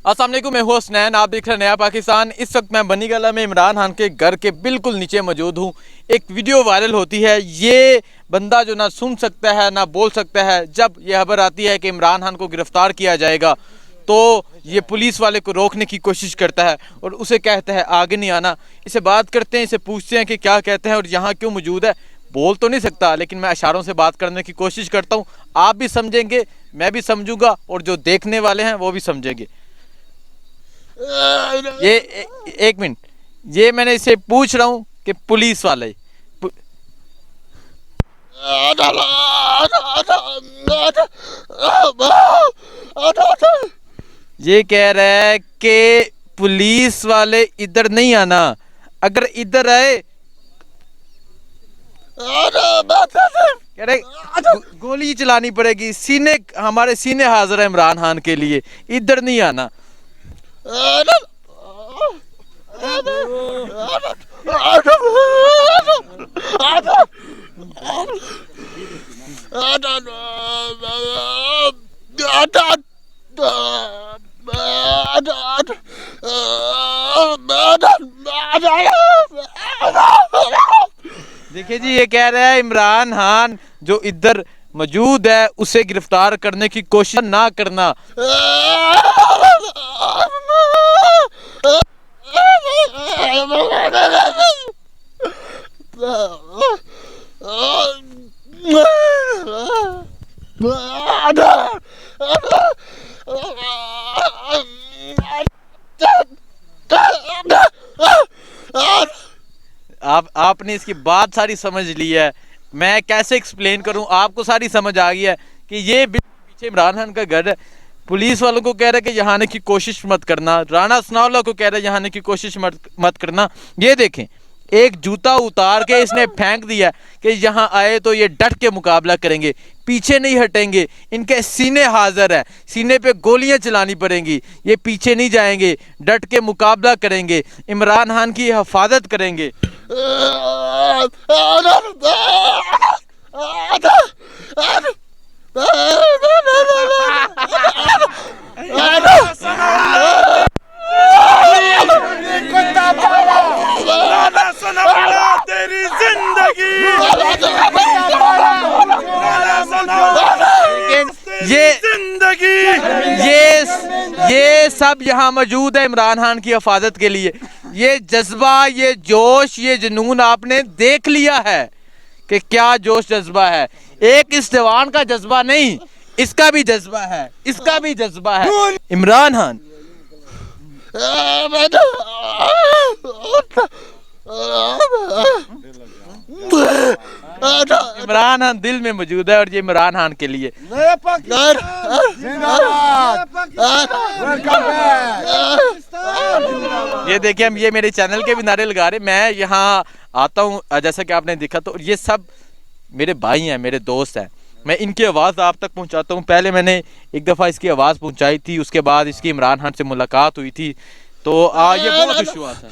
अस्सलाम वालेकुम, मैं हूं हसनैन। आप देख रहे हैं नया पाकिस्तान। इस वक्त मैं बनी गला में इमरान खान के घर के बिल्कुल नीचे मौजूद हूं। एक वीडियो वायरल होती है। ये बंदा जो ना सुन सकता है ना बोल सकता है। जब यह खबर आती है कि इमरान खान को गिरफ्तार किया जाएगा तो ये पुलिस वाले को रोकने की कोशिश करता है और उसे कहता है आगे नहीं आना। इसे बात करते हैं, इसे पूछते हैं कि क्या कहते हैं और यहाँ क्यों मौजूद है। बोल तो नहीं सकता, लेकिन मैं इशारों से बात करने की कोशिश करता हूँ। आप भी समझेंगे, मैं भी समझूंगा और जो देखने वाले हैं वो भी समझेंगे। ये एक मिनट, ये मैंने इसे पूछ रहा हूँ कि पुलिस वाले ये कह रहा है कि पुलिस वाले इधर नहीं आना, अगर इधर आए कह रहे गोली चलानी पड़ेगी। सीने, हमारे सीने हाजिर है इमरान खान के लिए, इधर नहीं आना। देखिए जी, ये कह रहा है इमरान खान जो इधर मौजूद है उसे गिरफ्तार करने की कोशिश ना करना। आपने इसकी बात सारी समझ ली है। मैं कैसे एक्सप्लेन करूं, आपको सारी समझ आ गई है कि ये पीछे इमरान खान का घर है। पुलिस वालों को कह रहा है कि यहाँ आने की कोशिश मत करना। राणा सनाउल्लाह को कह रहा है यहाँ आने की कोशिश मत करना। ये देखें, एक जूता उतार के इसने फेंक दिया कि यहाँ आए तो ये डट के मुकाबला करेंगे, पीछे नहीं हटेंगे। इनके सीने हाजिर है, सीने पे गोलियां चलानी पड़ेंगी। ये पीछे नहीं जाएंगे, डट के मुकाबला करेंगे, इमरान खान की हिफाजत करेंगे। तेरी जिंदगी ये सब यहाँ मौजूद है इमरान खान की हिफाजत के लिए। ये जज्बा, ये जोश, ये जुनून आपने देख लिया है कि क्या जोश जज्बा है। एक इस जवान का जज्बा नहीं, इसका भी जज्बा है, इसका भी जज्बा है। इमरान खान इमरान खान दिल में मौजूद है और ये इमरान खान के लिए। ये देखिए, हम ये मेरे चैनल के भी नारे लगा रहे। मैं यहाँ आता हूँ, जैसा कि आपने देखा, तो ये सब मेरे भाई हैं, मेरे दोस्त हैं। मैं इनकी आवाज़ आप तक पहुँचाता हूँ। पहले मैंने एक दफ़ा इसकी आवाज़ पहुँचाई थी, उसके बाद इसकी इमरान खान से मुलाकात हुई थी, तो ये बहुत खुश हुआ था।